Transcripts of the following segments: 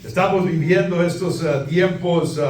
Estamos viviendo estos tiempos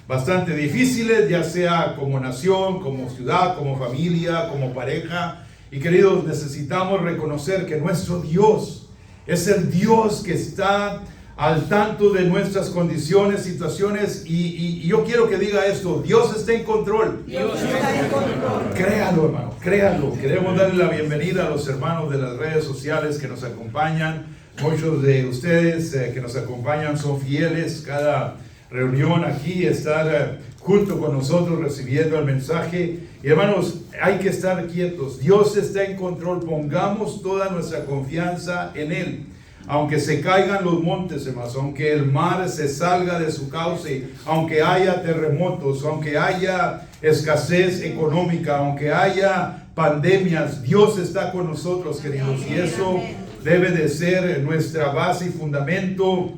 bastante difíciles, ya sea como nación, como ciudad, como familia, como pareja. Y queridos, necesitamos reconocer que nuestro Dios es el Dios que está al tanto de nuestras condiciones, situaciones, y yo quiero que diga esto: Dios está en control. Dios está en control. Créalo, hermano, créalo. Queremos darle la bienvenida a los hermanos de las redes sociales que nos acompañan. Muchos de ustedes que nos acompañan son fieles. Cada reunión aquí, estar junto con nosotros recibiendo el mensaje. Y hermanos, hay que estar quietos. Dios está en control. Pongamos toda nuestra confianza en Él. Aunque se caigan los montes, hermanos, aunque el mar se salga de su cauce, aunque haya terremotos, aunque haya escasez económica, aunque haya pandemias, Dios está con nosotros, queridos. Y eso debe de ser nuestra base y fundamento.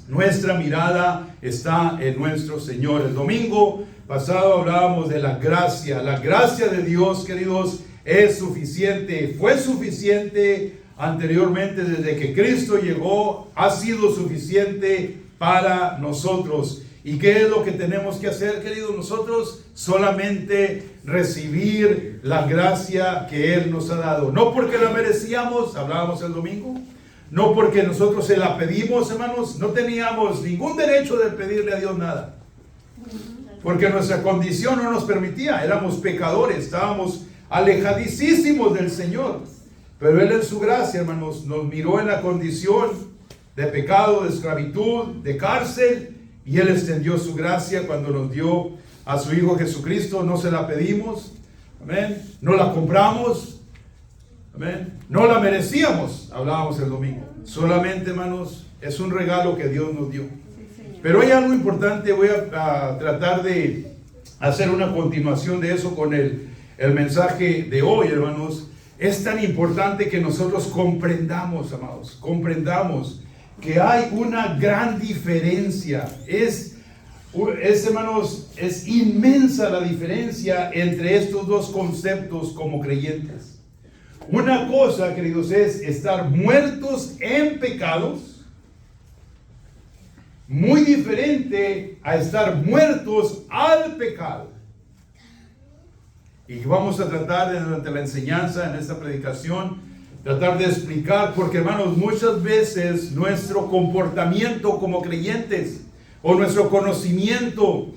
Nuestra mirada está en nuestro Señor. El domingo pasado hablábamos de la gracia. La gracia de Dios, queridos, es suficiente. Fue suficiente anteriormente, desde que Cristo llegó, ha sido suficiente para nosotros. ¿Y qué es lo que tenemos que hacer, queridos? Nosotros solamente recibir la gracia que Él nos ha dado. No porque la merecíamos, hablábamos el domingo. No porque nosotros se la pedimos, hermanos. No teníamos ningún derecho de pedirle a Dios nada. Porque nuestra condición no nos permitía. Éramos pecadores, estábamos alejadísimos del Señor. Pero Él en su gracia, hermanos, nos miró en la condición de pecado, de esclavitud, de cárcel, y Él extendió su gracia cuando nos dio a su Hijo Jesucristo. No se la pedimos, amén, no la compramos, amén, no la merecíamos, hablábamos el domingo. Solamente, hermanos, es un regalo que Dios nos dio. Pero hay algo importante, voy a tratar de hacer una continuación de eso con el mensaje de hoy, hermanos. Es tan importante que nosotros comprendamos, amados, comprendamos que hay una gran diferencia. Hermanos, es inmensa la diferencia entre estos dos conceptos como creyentes. Una cosa, queridos, es estar muertos en pecados, muy diferente a estar muertos al pecado. Y vamos a tratar durante la enseñanza, en esta predicación, tratar de explicar, porque hermanos, muchas veces nuestro comportamiento como creyentes o nuestro conocimiento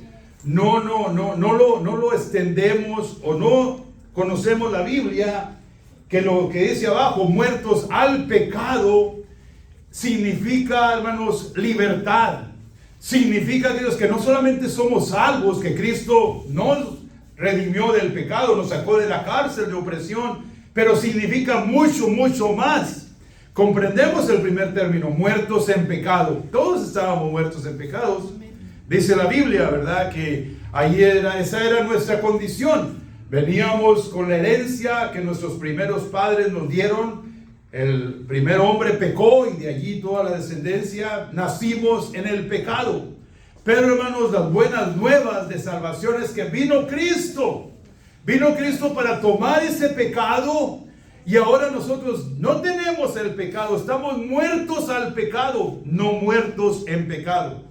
no lo extendemos, o no conocemos la Biblia, que lo que dice abajo, muertos al pecado, significa, hermanos, libertad. Significa, Dios, que no solamente somos salvos, que Cristo nos redimió del pecado, nos sacó de la cárcel de opresión, pero significa mucho, mucho más. Comprendemos el primer término, muertos en pecado. Todos estábamos muertos en pecados. Dice la Biblia, ¿verdad?, que esa era nuestra condición. Veníamos con la herencia que nuestros primeros padres nos dieron. El primer hombre pecó y de allí toda la descendencia nacimos en el pecado. Pero, hermanos, las buenas nuevas de salvación es que vino Cristo. Vino Cristo para tomar ese pecado, y ahora nosotros no tenemos el pecado. Estamos muertos al pecado, no muertos en pecado.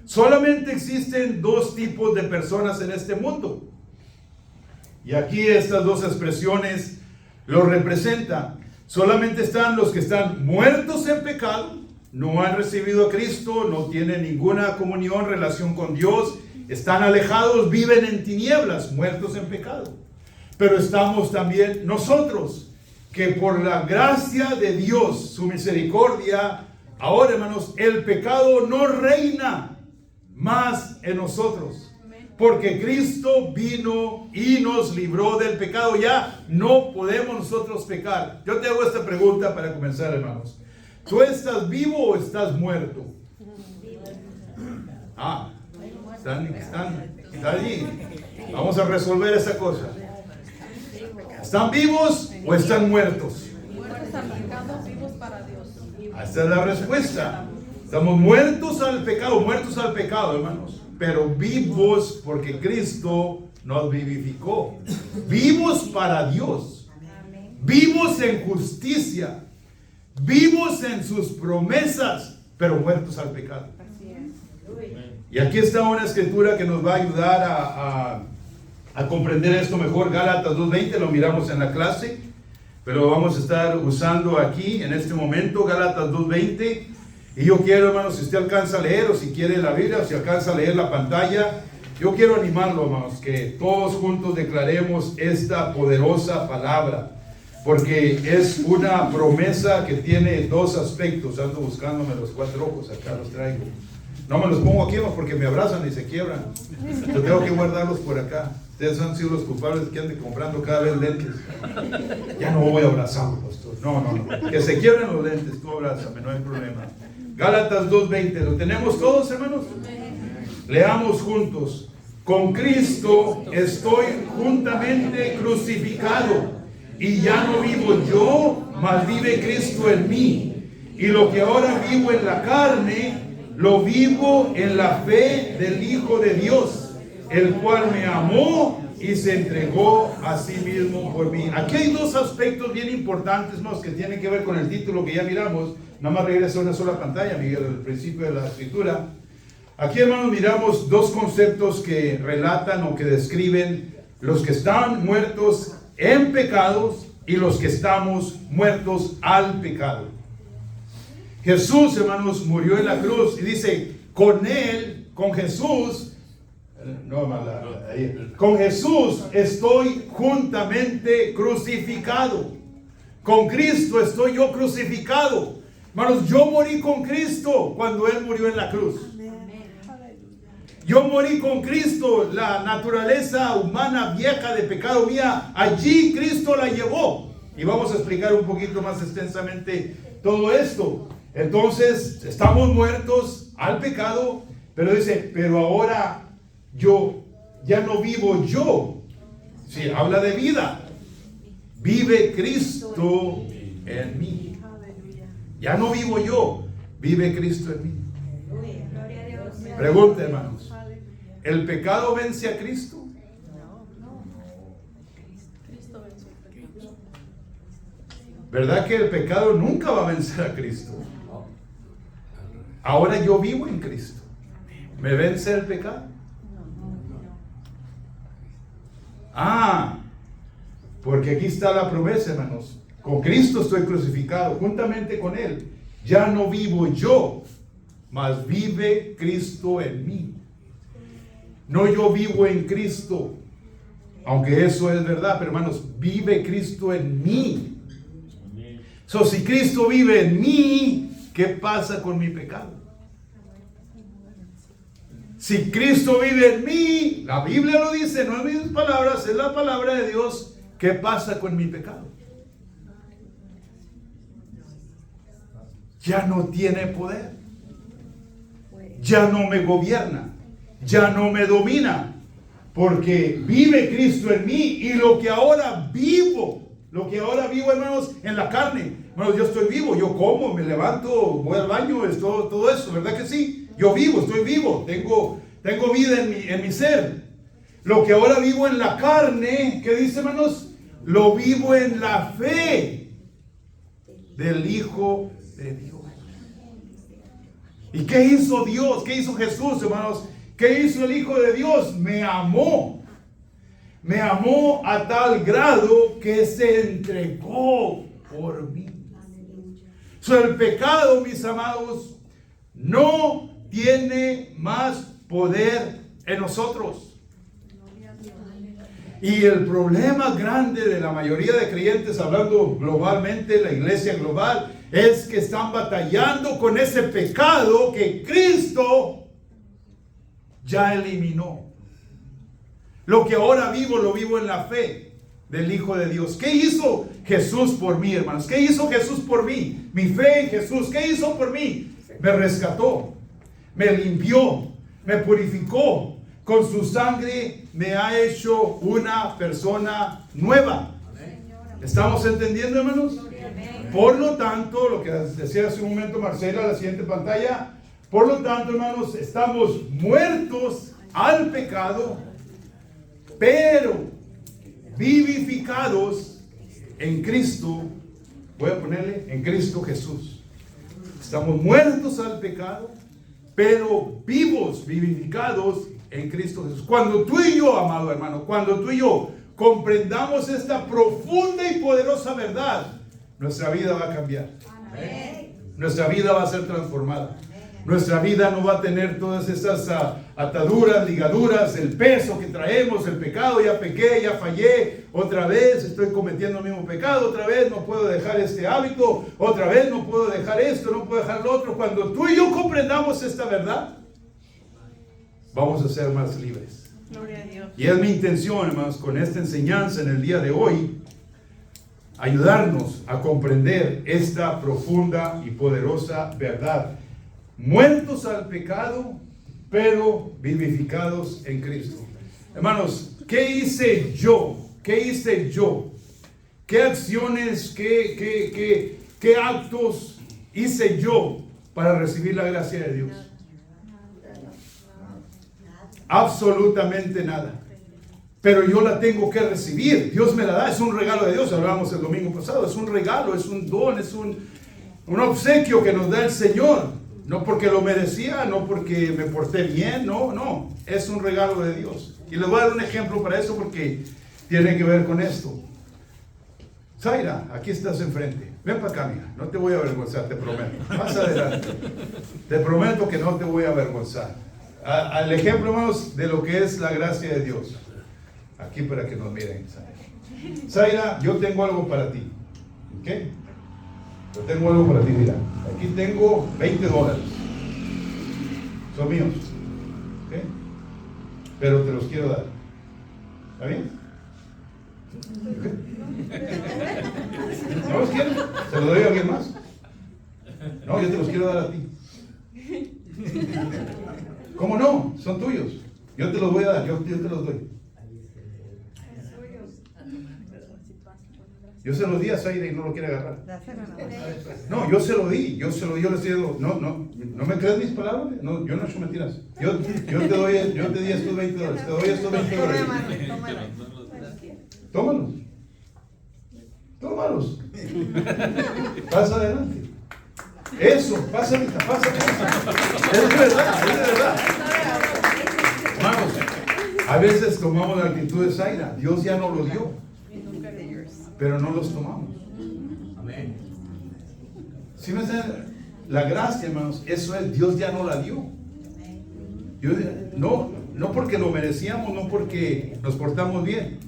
Solamente existen dos tipos de personas en este mundo. Y aquí estas dos expresiones lo representan. Solamente están los que están muertos en pecado, no han recibido a Cristo, no tienen ninguna comunión, relación con Dios, están alejados, viven en tinieblas, muertos en pecado. Pero estamos también nosotros, que por la gracia de Dios, su misericordia, ahora, hermanos, el pecado no reina más en nosotros. Porque Cristo vino y nos libró del pecado. Ya no podemos nosotros pecar. Yo te hago esta pregunta para comenzar, hermanos. ¿Tú estás vivo o estás muerto? Está allí. Vamos a resolver esa cosa. ¿Están vivos o están muertos? Muertos al pecado, vivos para Dios. Esta es la respuesta. Estamos muertos al pecado, hermanos. Pero vivos porque Cristo nos vivificó. Vivos para Dios. Vivos en justicia. Vivos en sus promesas, pero muertos al pecado. Y aquí está una escritura que nos va a ayudar a comprender esto mejor. Gálatas 2:20, lo miramos en la clase, pero lo vamos a estar usando aquí en este momento. Gálatas 2:20. Y yo quiero, hermanos, si usted alcanza a leer, o si quiere la Biblia, o si alcanza a leer la pantalla, yo quiero animarlo, hermanos, que todos juntos declaremos esta poderosa palabra, porque es una promesa que tiene dos aspectos. Ando buscándome los 4 ojos, acá los traigo. No me los pongo aquí, porque me abrazan y se quiebran. Yo tengo que guardarlos por acá. Ustedes han sido los culpables que anden comprando cada vez lentes. Ya no voy a abrazarlo, pastor. No. Que se quiebren los lentes, tú abrázame, no hay problema. Gálatas 2:20, ¿lo tenemos todos, hermanos? Leamos juntos. Con Cristo estoy juntamente crucificado, y ya no vivo yo, mas vive Cristo en mí. Y lo que ahora vivo en la carne, lo vivo en la fe del Hijo de Dios, el cual me amó y se entregó a sí mismo por mí. Aquí hay dos aspectos bien importantes, ¿no?, que tienen que ver con el título que ya miramos. Nada más regresa a una sola pantalla, Miguel, al principio de la escritura. Aquí, hermanos, miramos dos conceptos que relatan o que describen los que están muertos en pecados y los que estamos muertos al pecado. Jesús, hermanos, murió en la cruz y dice, con él, con Jesús, con Jesús estoy juntamente crucificado. Con Cristo estoy yo crucificado. Hermanos, yo morí con Cristo cuando Él murió en la cruz. Yo morí con Cristo. La naturaleza humana vieja de pecado mía, allí Cristo la llevó. Y vamos a explicar un poquito más extensamente todo esto. Entonces, estamos muertos al pecado, pero dice, pero ahora yo, ya no vivo yo. Sí, habla de vida. Vive Cristo en mí. Ya no vivo yo, vive Cristo en mí. Pregunta, hermanos, ¿el pecado vence a Cristo? Cristo venció el pecado. ¿Verdad que el pecado nunca va a vencer a Cristo? Ahora yo vivo en Cristo. ¿Me vence el pecado? Porque aquí está la promesa, hermanos. Con Cristo estoy crucificado, juntamente con Él. Ya no vivo yo, mas vive Cristo en mí. No yo vivo en Cristo, aunque eso es verdad, pero hermanos, vive Cristo en mí. Si Cristo vive en mí, ¿qué pasa con mi pecado? Si Cristo vive en mí, la Biblia lo dice, no es mis palabras, es la palabra de Dios. ¿Qué pasa con mi pecado? Ya no tiene poder, ya no me gobierna, ya no me domina, porque vive Cristo en mí. Y lo que ahora vivo, hermanos, en la carne, hermanos, yo estoy vivo, yo como, me levanto, voy al baño, es todo eso, ¿verdad que sí? Yo vivo, estoy vivo, tengo vida en mi ser. Lo que ahora vivo en la carne, ¿qué dice, hermanos? Lo vivo en la fe del Hijo de Dios. ¿Y qué hizo Dios? ¿Qué hizo Jesús, hermanos? ¿Qué hizo el Hijo de Dios? Me amó. Me amó a tal grado que se entregó por mí. El pecado, mis amados, no tiene más poder en nosotros. Y el problema grande de la mayoría de creyentes, hablando globalmente, la iglesia global, es que están batallando con ese pecado que Cristo ya eliminó. Lo que ahora vivo, lo vivo en la fe del Hijo de Dios. ¿Qué hizo Jesús por mí, hermanos? ¿Qué hizo Jesús por mí? Mi fe en Jesús, ¿qué hizo por mí? Me rescató, me limpió, me purificó. Con su sangre me ha hecho una persona nueva. ¿Estamos entendiendo, hermanos? Por lo tanto, lo que decía hace un momento Marcela, la siguiente pantalla. Por lo tanto, hermanos, estamos muertos al pecado, pero vivificados en Cristo. Voy a ponerle en Cristo Jesús. Estamos muertos al pecado, pero vivos, vivificados en Cristo Jesús. Cuando tú y yo, amado hermano, cuando tú y yo comprendamos esta profunda y poderosa verdad, nuestra vida va a cambiar. Amén. Nuestra vida va a ser transformada. Nuestra vida no va a tener todas esas ataduras, ligaduras, el peso que traemos, el pecado. Ya pequé, ya fallé, otra vez estoy cometiendo el mismo pecado, otra vez no puedo dejar este hábito, otra vez no puedo dejar esto, no puedo dejar lo otro. Cuando tú y yo comprendamos esta verdad, vamos a ser más libres. Gloria a Dios. Y es mi intención, hermanos, con esta enseñanza en el día de hoy, ayudarnos a comprender esta profunda y poderosa verdad. Muertos al pecado, pero vivificados en Cristo. Hermanos, ¿qué hice yo? ¿Qué hice yo? ¿Qué acciones, qué actos hice yo para recibir la gracia de Dios? Absolutamente nada. Pero yo la tengo que recibir. Dios me la da. Es un regalo de Dios. Hablábamos el domingo pasado. Es un regalo, es un don, es un obsequio que nos da el Señor. No porque lo merecía, no porque me porté bien, no. Es un regalo de Dios. Y les voy a dar un ejemplo para eso porque tiene que ver con esto. Zaira, aquí estás enfrente. Ven para acá, mija. No te voy a avergonzar, te prometo. Más adelante. Te prometo que no te voy a avergonzar. Al ejemplo, hermanos, de lo que es la gracia de Dios. Aquí para que nos miren, Zaira. Zaira, yo tengo algo para ti. ¿Ok? Yo tengo algo para ti, mira. Aquí tengo $20. Son míos. ¿Ok? Pero te los quiero dar. ¿Está bien? ¿No los quieres? ¿Se los doy a alguien más? No, yo te los quiero dar a ti. ¿Cómo no? Son tuyos. Yo te los voy a dar, yo te los doy. Yo se lo di a Zaira y no lo quiere agarrar. No, yo se lo di, yo le estoy diciendo, no me crees mis palabras, no, yo no he hecho mentiras. Yo te di estos $20, te doy estos $20. Tómalos. Pasa adelante. Eso, pasa. Es verdad. Hermanos, a veces tomamos la actitud de Zaira. Dios ya no lo dio, pero no los tomamos. Amén. ¿Sí me entienden? La gracia, hermanos, eso es, Dios ya no la dio. No porque lo merecíamos, no porque nos portamos bien.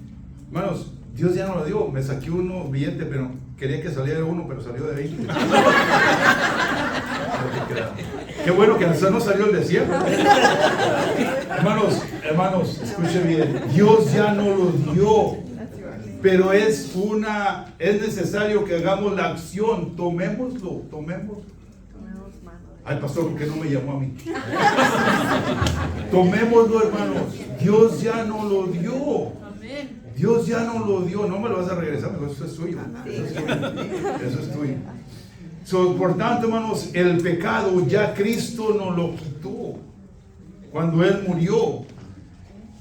Hermanos, Dios ya no la dio. Me saqué unos billetes, pero quería que saliera uno, pero salió de 20. Qué bueno que no salió el de 100. Hermanos, escuchen bien. Dios ya no lo dio. Pero es necesario que hagamos la acción. Tomémoslo. Ay, pastor, ¿por qué no me llamó a mí? Tomémoslo, hermanos. Dios ya no lo dio. Dios ya no lo dio. No me lo vas a regresar, eso es suyo. Eso es tuyo. Por tanto, hermanos, el pecado ya Cristo nos lo quitó cuando Él murió.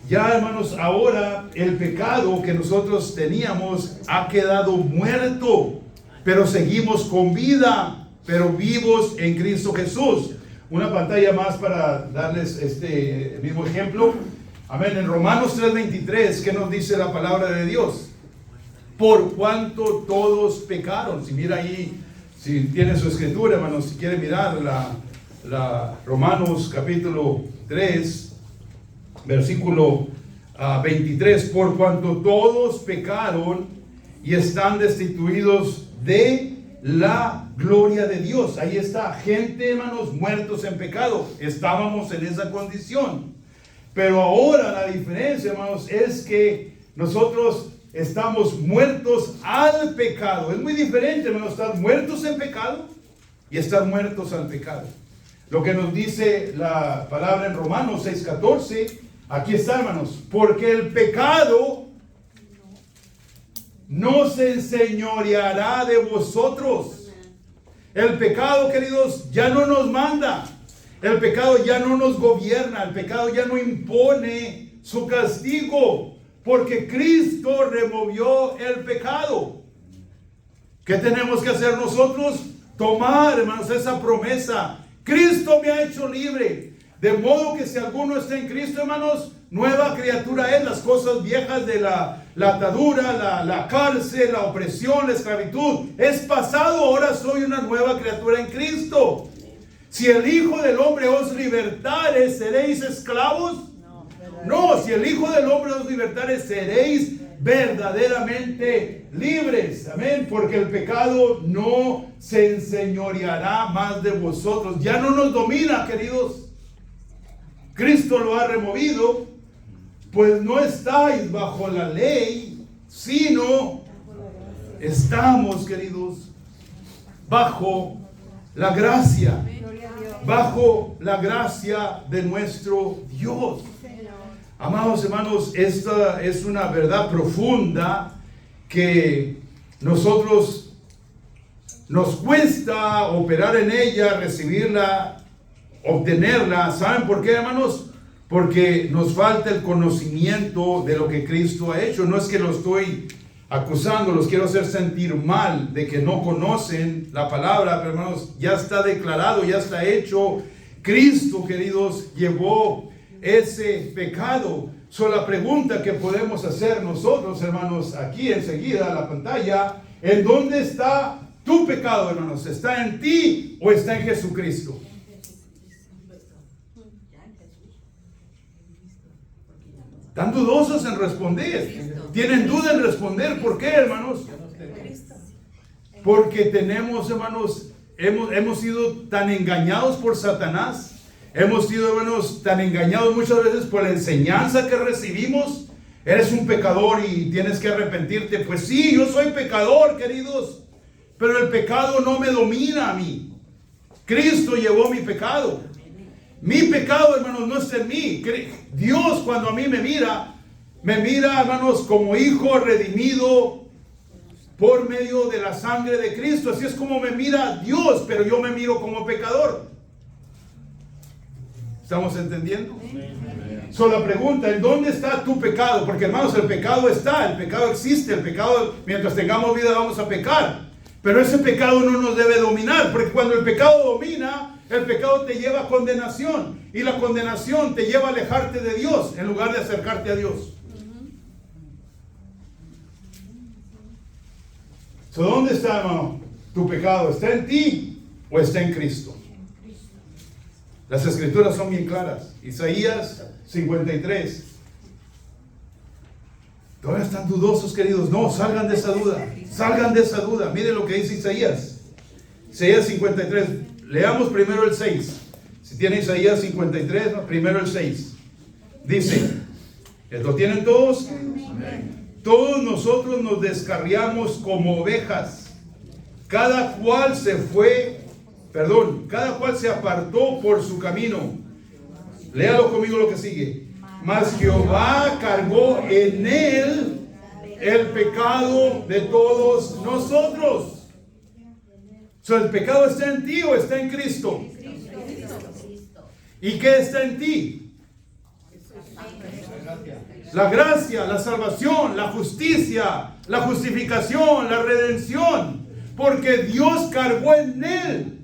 Ya, hermanos, ahora el pecado que nosotros teníamos ha quedado muerto, pero seguimos con vida, pero vivos en Cristo Jesús. Una pantalla más para darles este mismo ejemplo. Amén. En Romanos 3:23, ¿qué nos dice la palabra de Dios? Por cuanto todos pecaron. Si mira ahí, si tiene su escritura, hermanos, si quiere mirar la Romanos capítulo 3. Versículo 23, por cuanto todos pecaron y están destituidos de la gloria de Dios. Ahí está, gente, hermanos, muertos en pecado. Estábamos en esa condición. Pero ahora la diferencia, hermanos, es que nosotros estamos muertos al pecado. Es muy diferente, hermanos, estar muertos en pecado y estar muertos al pecado. Lo que nos dice la palabra en Romanos 6:14, aquí está, hermanos, porque el pecado no se enseñoreará de vosotros. El pecado, queridos, ya no nos manda. El pecado ya no nos gobierna. El pecado ya no impone su castigo, porque Cristo removió el pecado. ¿Qué tenemos que hacer nosotros? Tomar, hermanos, esa promesa Cristo me ha hecho libre. De modo que si alguno está en Cristo, hermanos, nueva criatura es. Las cosas viejas de la atadura, la cárcel, la opresión, la esclavitud, es pasado. Ahora soy una nueva criatura en Cristo. Si el Hijo del Hombre os libertare, ¿seréis esclavos? No, si el Hijo del Hombre os libertare, seréis verdaderamente libres. Amén. Porque el pecado no se enseñoreará más de vosotros. Ya no nos domina, queridos. Cristo lo ha removido. Pues no estáis bajo la ley, sino estamos, queridos, bajo la gracia. Bajo la gracia de nuestro Dios. Amados hermanos, esta es una verdad profunda que nosotros nos cuesta operar en ella, recibirla, obtenerla. ¿Saben por qué, hermanos? Porque nos falta el conocimiento de lo que Cristo ha hecho. No es que lo estoy acusando, los quiero hacer sentir mal de que no conocen la palabra, pero hermanos, ya está declarado, ya está hecho. Cristo, queridos, llevó ese pecado. La pregunta que podemos hacer nosotros, hermanos, aquí enseguida en la pantalla: ¿en dónde está tu pecado, hermanos? ¿Está en ti o está en Jesucristo? ¿Están dudosos en responder? ¿Tienen duda en responder? ¿Por qué, hermanos? Porque tenemos, hermanos, hemos sido tan engañados por Satanás. Hemos sido, hermanos, tan engañados muchas veces por la enseñanza que recibimos. Eres un pecador y tienes que arrepentirte. Pues sí, yo soy pecador, queridos, pero el pecado no me domina a mí. Cristo llevó mi pecado. Mi pecado, hermanos, no está en mí. Dios, cuando a mí me mira, hermanos, como hijo redimido por medio de la sangre de Cristo. Así es como me mira Dios, pero yo me miro como pecador. ¿Estamos entendiendo? La pregunta: ¿en dónde está tu pecado? Porque, hermanos, el pecado existe. El pecado, mientras tengamos vida, vamos a pecar. Pero ese pecado no nos debe dominar, porque cuando el pecado domina, el pecado te lleva a condenación, y la condenación te lleva a alejarte de Dios en lugar de acercarte a Dios. ¿Dónde está, hermano, tu pecado? ¿Está en ti o está en Cristo? Las escrituras son bien claras. Isaías 53. Todavía están dudosos, queridos. No, salgan de esa duda. Salgan de esa duda. Miren lo que dice Isaías. Isaías 53. Leamos primero el 6. Si tiene Isaías 53, no, primero el 6. Dice, ¿lo tienen todos? Amén. Todos nosotros nos descarriamos como ovejas. Cada cual cada cual se apartó por su camino. Léalo conmigo lo que sigue. Mas Jehová cargó en él el pecado de todos nosotros. ¿El pecado está en ti o está en Cristo? ¿Y qué está en ti? La gracia, la salvación, la justicia, la justificación, la redención. Porque Dios cargó en él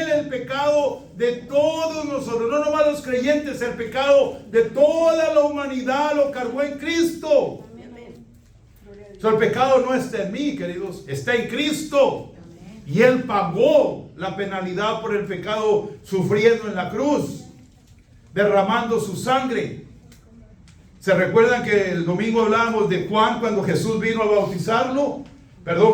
el pecado de todos nosotros. No nomás los creyentes, el pecado de toda la humanidad lo cargó en Cristo. El pecado no está en mí, queridos, está en Cristo. Y Él pagó la penalidad por el pecado sufriendo en la cruz, derramando su sangre. ¿Se recuerdan que el domingo hablábamos de Juan cuando Jesús vino a bautizarlo?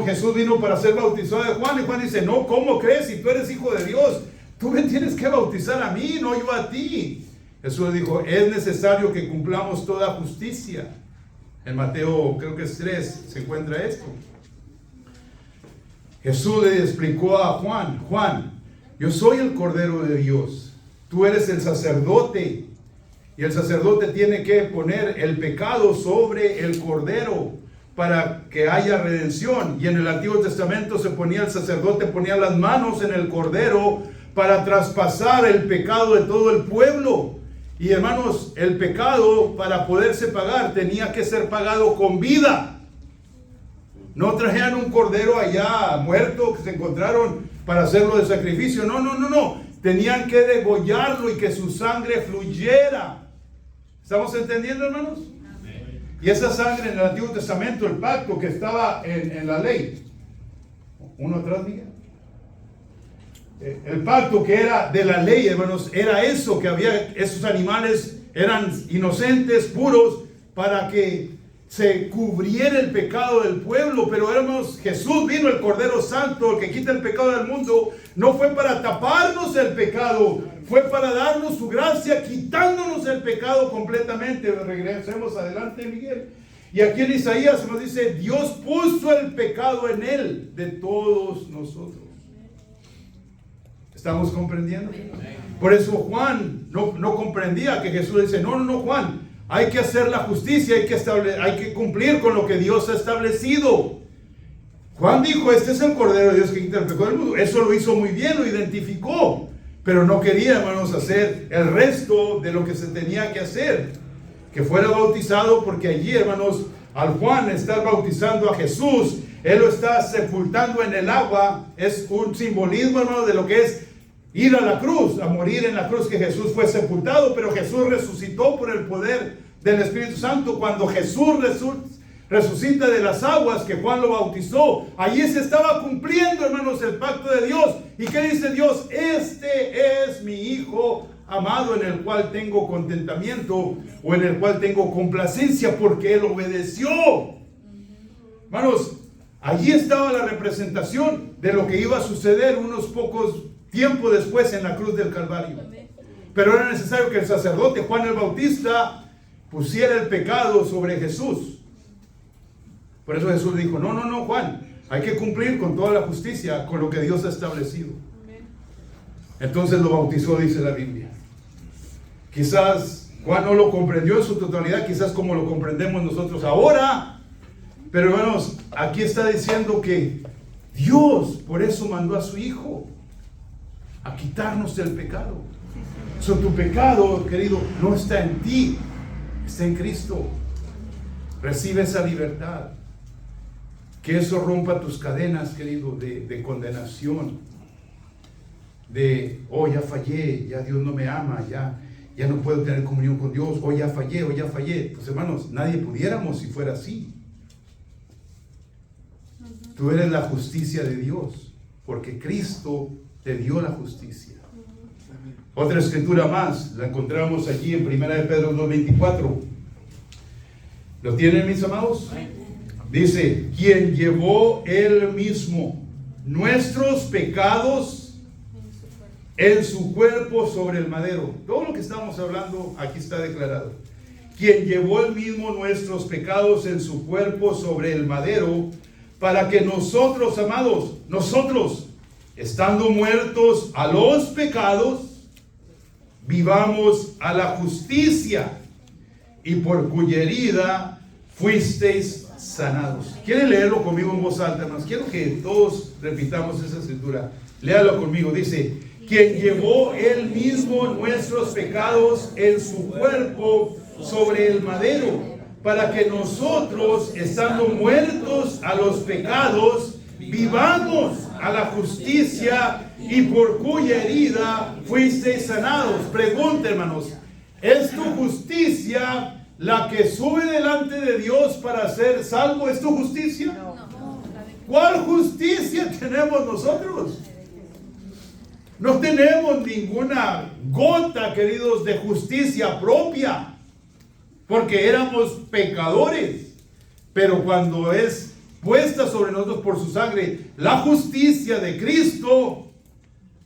Jesús vino para ser bautizado de Juan, y Juan dice: no, ¿cómo crees? Si tú eres hijo de Dios, tú me tienes que bautizar a mí, no yo a ti. Jesús dijo: es necesario que cumplamos toda justicia. En Mateo, creo que es 3, se encuentra esto. Jesús le explicó a Juan: Juan, yo soy el Cordero de Dios, tú eres el sacerdote, y el sacerdote tiene que poner el pecado sobre el Cordero para que haya redención. Y en el Antiguo Testamento el sacerdote ponía las manos en el Cordero para traspasar el pecado de todo el pueblo. Y, hermanos, el pecado, para poderse pagar, tenía que ser pagado con vida. No trajeran un cordero allá muerto que se encontraron para hacerlo de sacrificio. No. Tenían que degollarlo y que su sangre fluyera. ¿Estamos entendiendo, hermanos? Y esa sangre en el Antiguo Testamento, el pacto que estaba en la ley. Uno atrás, Miguel. El pacto que era de la ley, hermanos, era eso, que había, esos animales eran inocentes, puros, para que se cubriera el pecado del pueblo. Pero hermanos, Jesús vino, el Cordero Santo, el que quita el pecado del mundo, no fue para taparnos el pecado, fue para darnos su gracia, quitándonos el pecado completamente. Regresemos adelante, Miguel. Y aquí en Isaías nos dice, Dios puso el pecado en él, de todos nosotros. ¿Estamos comprendiendo? Por eso Juan no comprendía que Jesús dice, no, Juan, hay que hacer la justicia, hay que cumplir con lo que Dios ha establecido. Juan dijo, este es el Cordero de Dios que quita el pecado del mundo. Eso lo hizo muy bien, lo identificó, pero no quería, hermanos, hacer el resto de lo que se tenía que hacer, que fuera bautizado, porque allí, hermanos, al Juan estar bautizando a Jesús, él lo está sepultando en el agua. Es un simbolismo, hermano, de lo que es ir a la cruz, a morir en la cruz, que Jesús fue sepultado, pero Jesús resucitó por el poder del Espíritu Santo. Cuando Jesús resucita de las aguas que Juan lo bautizó, allí se estaba cumpliendo, hermanos, el pacto de Dios. ¿Y qué dice Dios? Este es mi Hijo amado, en el cual tengo contentamiento, o en el cual tengo complacencia, porque él obedeció. Hermanos, allí estaba la representación de lo que iba a suceder unos pocos tiempo después en la cruz del Calvario. Pero era necesario que el sacerdote Juan el Bautista pusiera el pecado sobre Jesús. Por eso Jesús dijo, no, Juan, hay que cumplir con toda la justicia, con lo que Dios ha establecido. Entonces lo bautizó, dice la Biblia. Quizás Juan no lo comprendió en su totalidad, quizás como lo comprendemos nosotros ahora. Pero hermanos, aquí está diciendo que Dios por eso mandó a su Hijo a quitarnos el pecado. Tu pecado, querido, no está en ti, está en Cristo. Recibe esa libertad. Que eso rompa tus cadenas, querido, de condenación. De, ya fallé, ya Dios no me ama, ya no puedo tener comunión con Dios, ya fallé. Pues hermanos, nadie pudiéramos si fuera así. Tú eres la justicia de Dios, porque Cristo te dio la justicia. Otra escritura más, la encontramos allí en 1 de Pedro 2:24. ¿Lo tienen, mis amados? Dice, quien llevó él mismo nuestros pecados en su cuerpo sobre el madero. Todo lo que estamos hablando aquí está declarado. Quien llevó él mismo nuestros pecados en su cuerpo sobre el madero, para que nosotros, amados, nosotros, estando muertos a los pecados, vivamos a la justicia, y por cuya herida fuisteis sanados. ¿Quieren leerlo conmigo en voz alta, hermanos? Quiero que todos repitamos esa escritura. Léalo conmigo. Dice, quien llevó él mismo nuestros pecados en su cuerpo sobre el madero, para que nosotros, estando muertos a los pecados, vivamos a la justicia, y por cuya herida fuisteis sanados. Pregunta, hermanos, ¿es tu justicia la que sube delante de Dios para ser salvo? ¿Es tu justicia? ¿Cuál justicia tenemos nosotros? No tenemos ninguna gota, queridos, de justicia propia, porque éramos pecadores. Pero cuando es puesta sobre nosotros por su sangre la justicia de Cristo,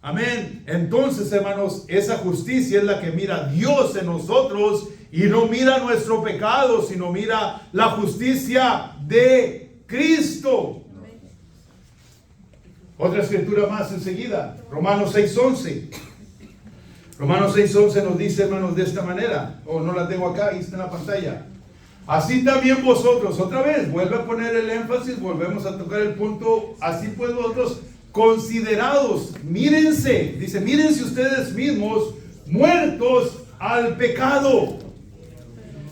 amén, entonces, hermanos, esa justicia es la que mira Dios en nosotros, y no mira nuestro pecado, sino mira la justicia de Cristo. Otra escritura más enseguida, Romanos 6:11. Romanos 6:11 nos dice, hermanos, de esta manera. No la tengo acá, ahí está en la pantalla. Así también vosotros, otra vez, vuelve a poner el énfasis, volvemos a tocar el punto. Así pues vosotros, considerados, mírense, dice, mírense ustedes mismos, muertos al pecado.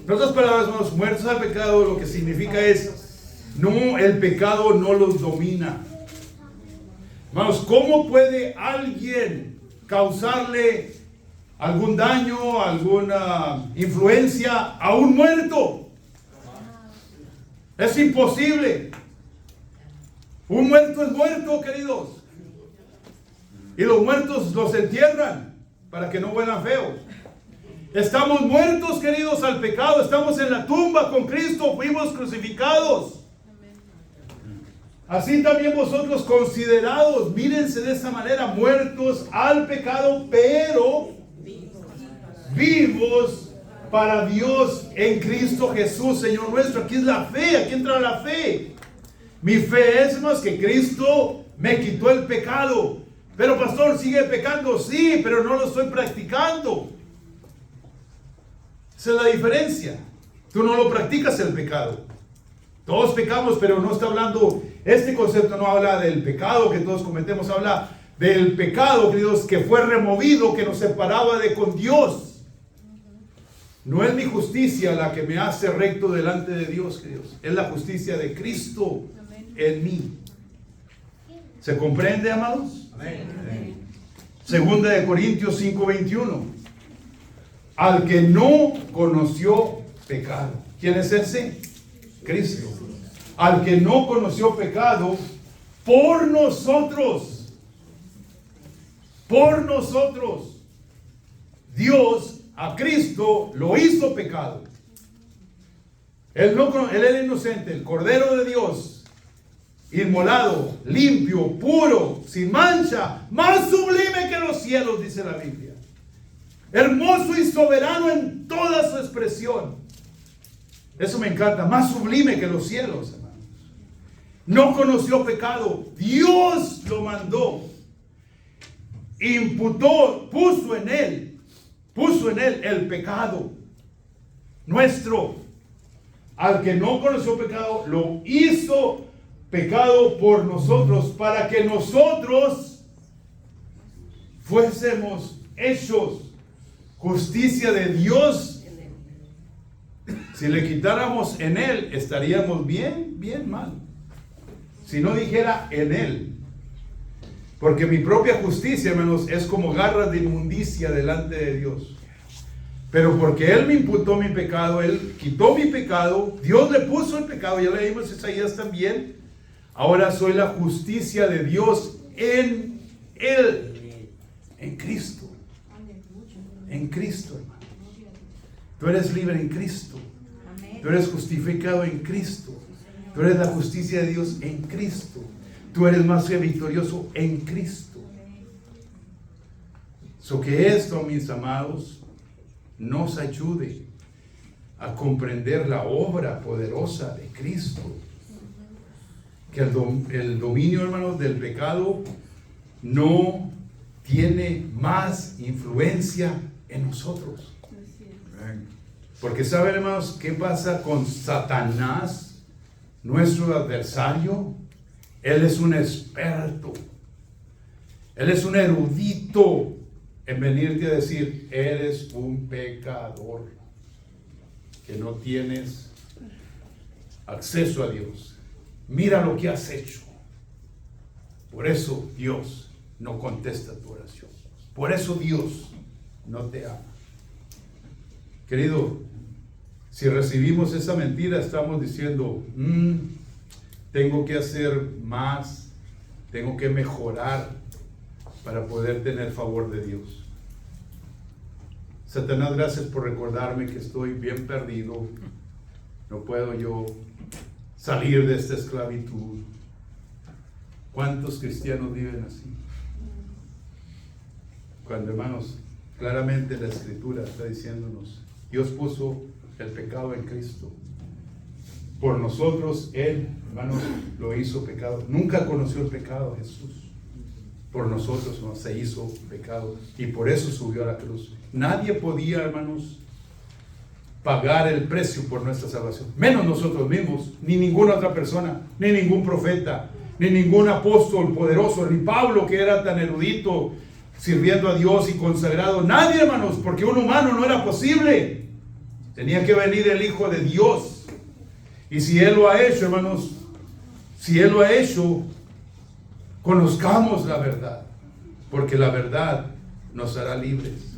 En otras palabras, hermanos, muertos al pecado, lo que significa es, no, el pecado no los domina. Hermanos, ¿cómo puede alguien causarle algún daño, alguna influencia a un muerto? Es imposible. Un muerto es muerto, queridos. Y los muertos los entierran para que no huelan feos. Estamos muertos, queridos, al pecado. Estamos en la tumba con Cristo. Fuimos crucificados. Así también vosotros considerados, mírense de esta manera, muertos al pecado, pero vivos para Dios en Cristo Jesús, Señor nuestro. Aquí es la fe, aquí entra la fe. Mi fe es más que Cristo me quitó el pecado. Pero pastor, ¿sigue pecando? Sí, pero no lo estoy practicando. Esa es la diferencia. Tú no lo practicas el pecado. Todos pecamos, pero no está hablando, este concepto no habla del pecado que todos cometemos, habla del pecado, queridos, que fue removido, que nos separaba de con Dios. No es mi justicia la que me hace recto delante de Dios, queridos. Es la justicia de Cristo en mí. ¿Se comprende, amados? Amén. Segunda de Corintios 5:21. Al que no conoció pecado. ¿Quién es ese? Cristo. Al que no conoció pecado, por nosotros, Dios a Cristo lo hizo pecado. Él era inocente, el Cordero de Dios, inmolado, limpio, puro, sin mancha, más sublime que los cielos, dice la Biblia. Hermoso y soberano en toda su expresión. Eso me encanta, más sublime que los cielos, hermanos. No conoció pecado, Dios lo mandó, imputó, puso en él el pecado nuestro. Al que no conoció pecado, lo hizo pecado por nosotros, para que nosotros fuésemos hechos justicia de Dios. Si le quitáramos en él, estaríamos bien mal. Si no dijera en él. Porque mi propia justicia, hermanos, es como garras de inmundicia delante de Dios. Pero porque él me imputó mi pecado, él quitó mi pecado, Dios le puso el pecado, ya leímos Isaías también. Ahora soy la justicia de Dios en él, en Cristo. En Cristo, hermano. Tú eres libre en Cristo. Tú eres justificado en Cristo. Tú eres la justicia de Dios en Cristo. Tú eres más que victorioso en Cristo. So que esto, mis amados, nos ayude a comprender la obra poderosa de Cristo. Que el dominio, hermanos, del pecado no tiene más influencia en nosotros. Porque saben, hermanos, ¿qué pasa con Satanás, nuestro adversario? Él es un experto. Él es un erudito en venirte a decir, eres un pecador, que no tienes acceso a Dios. Mira lo que has hecho. Por eso Dios no contesta tu oración. Por eso Dios no te ama. Querido, si recibimos esa mentira, estamos diciendo, tengo que hacer más, tengo que mejorar para poder tener favor de Dios. Satanás, gracias por recordarme que estoy bien perdido. No puedo yo salir de esta esclavitud. ¿Cuántos cristianos viven así? Cuando, hermanos, claramente la Escritura está diciéndonos, Dios puso el pecado en Cristo. Por nosotros, Él, hermanos, lo hizo pecado. Nunca conoció el pecado Jesús. Por nosotros no se hizo pecado. Y por eso subió a la cruz. Nadie podía, hermanos, pagar el precio por nuestra salvación. Menos nosotros mismos, ni ninguna otra persona, ni ningún profeta, ni ningún apóstol poderoso, ni Pablo, que era tan erudito, sirviendo a Dios y consagrado. Nadie, hermanos, porque un humano no era posible. Tenía que venir el Hijo de Dios. Y si Él lo ha hecho, hermanos, si Él lo ha hecho, Conozcamos la verdad, porque la verdad nos hará libres.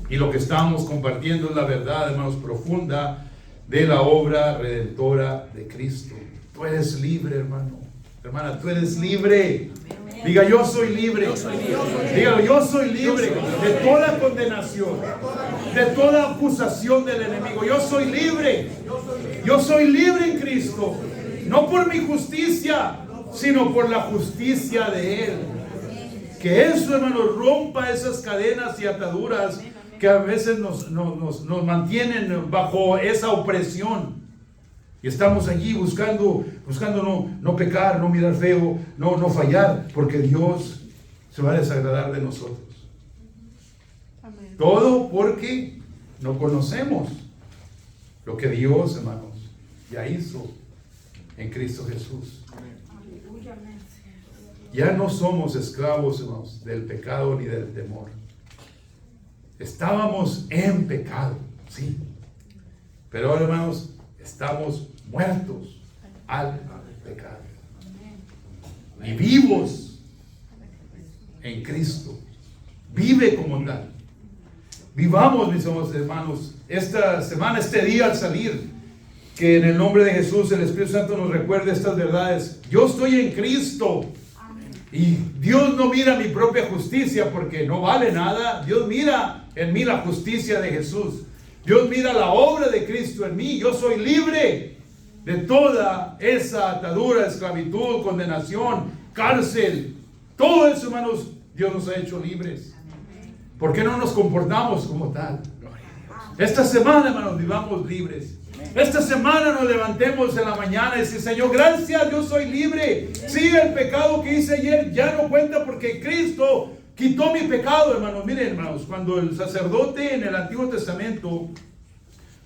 Y lo que estamos compartiendo es la verdad, hermanos, profunda de la obra redentora de Cristo. Tú eres libre, hermano. Hermana, tú eres libre. Diga, yo soy libre. Dígalo, yo soy libre de toda condenación, de toda acusación del enemigo. Yo soy libre. Yo soy libre en Cristo. No por mi justicia, sino por la justicia de Él. Que eso, hermano, rompa esas cadenas y ataduras que a veces nos mantienen bajo esa opresión. Y estamos allí buscando no pecar, no mirar feo, no fallar, porque Dios se va a desagradar de nosotros. Amén. Todo porque no conocemos lo que Dios, hermanos, ya hizo en Cristo Jesús. Ya no somos esclavos, hermanos, del pecado ni del temor. Estábamos en pecado, sí. Pero ahora, hermanos, estamos muertos al pecado. Y vivos en Cristo. Vive como tal. Vivamos, mis hermanos, esta semana, este día al salir, que en el nombre de Jesús el Espíritu Santo nos recuerde estas verdades. Yo estoy en Cristo. Y Dios no mira mi propia justicia porque no vale nada. Dios mira en mí la justicia de Jesús. Dios mira la obra de Cristo en mí. Yo soy libre de toda esa atadura, esclavitud, condenación, cárcel. Todo eso, hermanos, Dios nos ha hecho libres. ¿Por qué no nos comportamos como tal? Esta semana, hermanos, vivamos libres. Esta semana nos levantemos en la mañana y decir, Señor, gracias, yo soy libre. Sí, el pecado que hice ayer ya no cuenta porque Cristo quitó mi pecado, hermanos. Miren, hermanos, cuando el sacerdote en el Antiguo Testamento,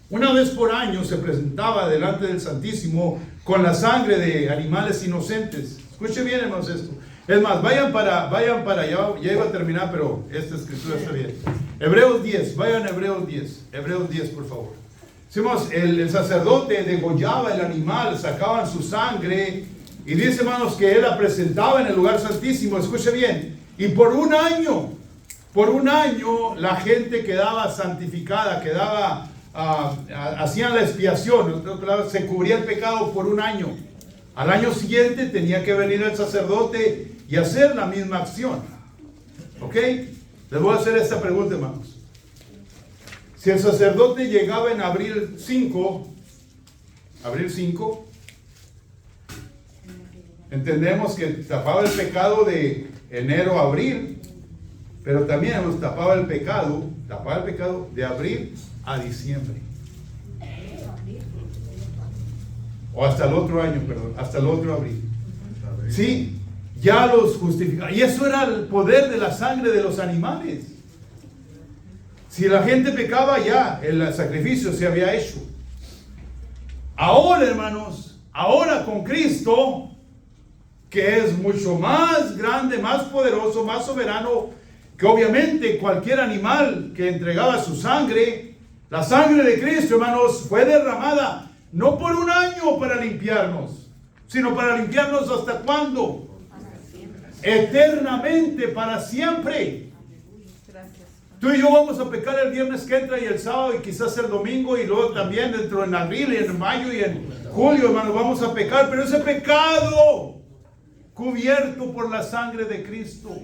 una vez por año se presentaba delante del Santísimo con la sangre de animales inocentes. Escuche bien, hermanos, esto. Es más, vayan para ya iba a terminar, pero esta escritura está bien. Hebreos 10, vayan a Hebreos 10, por favor. Decimos, el sacerdote degollaba el animal, sacaban su sangre, y dice, hermanos, que él la presentaba en el lugar santísimo. Escuche bien, y por un año la gente quedaba santificada, hacían la expiación, se cubría el pecado por un año. Al año siguiente tenía que venir el sacerdote y hacer la misma acción. ¿Ok? Les voy a hacer esta pregunta, hermanos. Si el sacerdote llegaba en abril 5, entendemos que tapaba el pecado de enero a abril, pero también nos tapaba el pecado de abril a diciembre. O hasta el otro año, hasta el otro abril. Sí, ya los justificaba. Y eso era el poder de la sangre de los animales. Si la gente pecaba, ya el sacrificio se había hecho. Ahora, hermanos, con Cristo, que es mucho más grande, más poderoso, más soberano, que obviamente cualquier animal que entregaba su sangre, la sangre de Cristo, hermanos, fue derramada no por un año para limpiarnos, sino para limpiarnos ¿hasta cuándo? Eternamente, para siempre. Tú y yo vamos a pecar el viernes que entra y el sábado y quizás el domingo y luego también dentro en abril y en mayo y en julio, hermanos, vamos a pecar, pero ese pecado cubierto por la sangre de Cristo.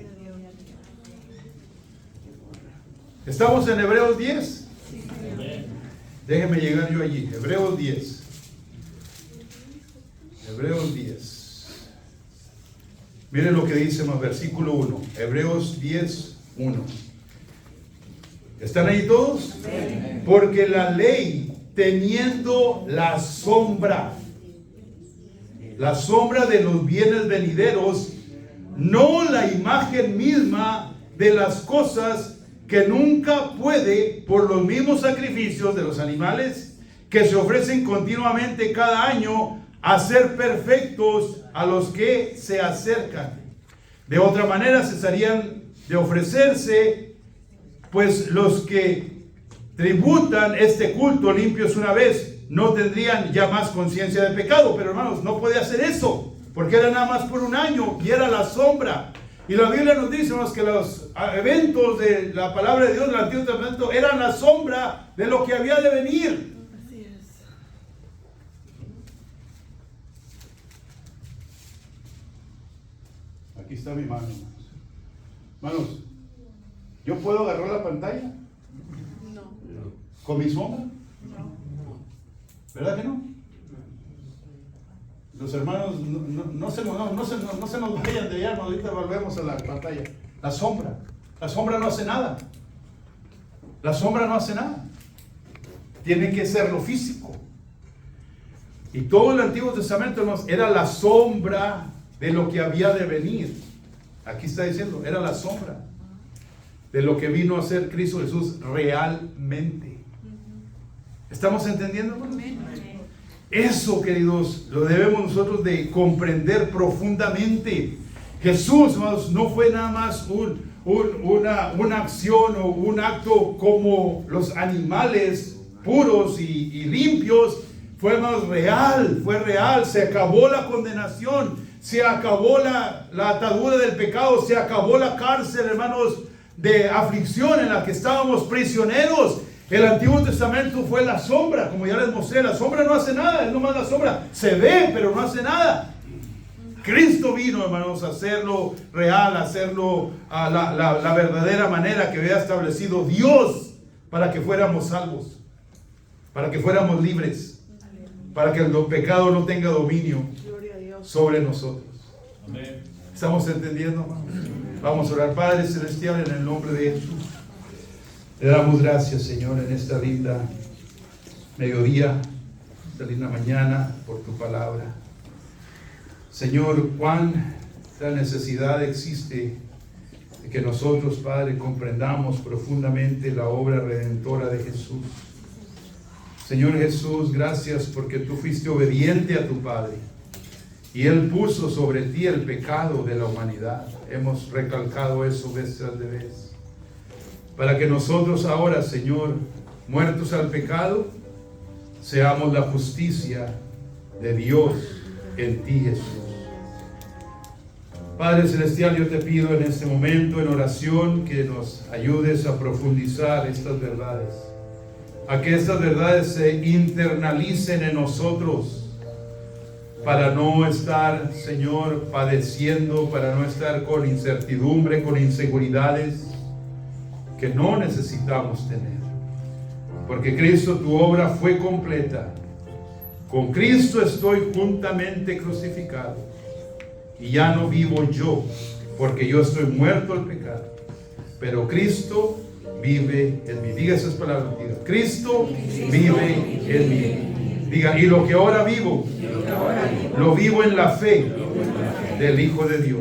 ¿Estamos en Hebreos 10? Déjenme llegar yo allí. Hebreos 10. Hebreos 10. Miren lo que dice más versículo 1. Hebreos 10, 1. ¿Están ahí todos? Amén. Porque la ley, teniendo la sombra de los bienes venideros, no la imagen misma de las cosas que nunca puede, por los mismos sacrificios de los animales que se ofrecen continuamente cada año, hacer perfectos a los que se acercan. De otra manera cesarían de ofrecerse, pues los que tributan este culto limpios una vez no tendrían ya más conciencia de pecado. Pero hermanos, no puede hacer eso. porque era nada más por un año y era la sombra. Y la Biblia nos dice, hermanos, que los eventos de la palabra de Dios del Antiguo Testamento eran la sombra de lo que había de venir. Así es. Aquí está mi mano, hermanos. ¿Yo puedo agarrar la pantalla No. con mi sombra? No. ¿Verdad que no? Los hermanos, no se nos vayan de allá, ahorita volvemos a la pantalla. La sombra no hace nada. La sombra no hace nada. Tiene que ser lo físico. Y todo el Antiguo Testamento, hermanos, era la sombra de lo que había de venir. Aquí está diciendo, era la sombra de lo que vino a ser Cristo Jesús realmente. ¿Estamos entendiendo, hermanos? Eso, queridos, lo debemos nosotros de comprender profundamente. Jesús, hermanos, no fue nada más una acción o un acto como los animales puros y limpios. Fue más real, fue real. Se acabó la condenación, se acabó la atadura del pecado, se acabó la cárcel, hermanos, de aflicción en la que estábamos prisioneros. El Antiguo Testamento fue la sombra, como ya les mostré. La sombra no hace nada, es nomás la sombra. Se ve, pero no hace nada. Cristo vino, hermanos, a hacerlo real, a hacerlo a la verdadera manera que había establecido Dios para que fuéramos salvos, para que fuéramos libres, para que el pecado no tenga dominio sobre nosotros. Amén. ¿Estamos entendiendo, hermanos? Vamos a orar. Padre Celestial, en el nombre de Jesús, le damos gracias, Señor, en esta linda mediodía, esta linda mañana, por tu palabra. Señor, cuánta necesidad existe de que nosotros, Padre, comprendamos profundamente la obra redentora de Jesús. Señor Jesús, gracias porque tú fuiste obediente a tu Padre y Él puso sobre ti el pecado de la humanidad. Hemos recalcado eso vez tras de vez. Para que nosotros ahora, Señor, muertos al pecado, seamos la justicia de Dios en ti, Jesús. Padre Celestial, yo te pido en este momento en oración que nos ayudes a profundizar estas verdades, a que estas verdades se internalicen en nosotros, para no estar, Señor, padeciendo, para no estar con incertidumbre, con inseguridades que no necesitamos tener. Porque Cristo, tu obra fue completa. Con Cristo estoy juntamente crucificado. Y ya no vivo yo, porque yo estoy muerto al pecado. Pero Cristo vive en mí. Diga esas palabras. Diga, Cristo vive en mí. Diga, y lo que ahora vivo, lo vivo en la fe del Hijo de Dios.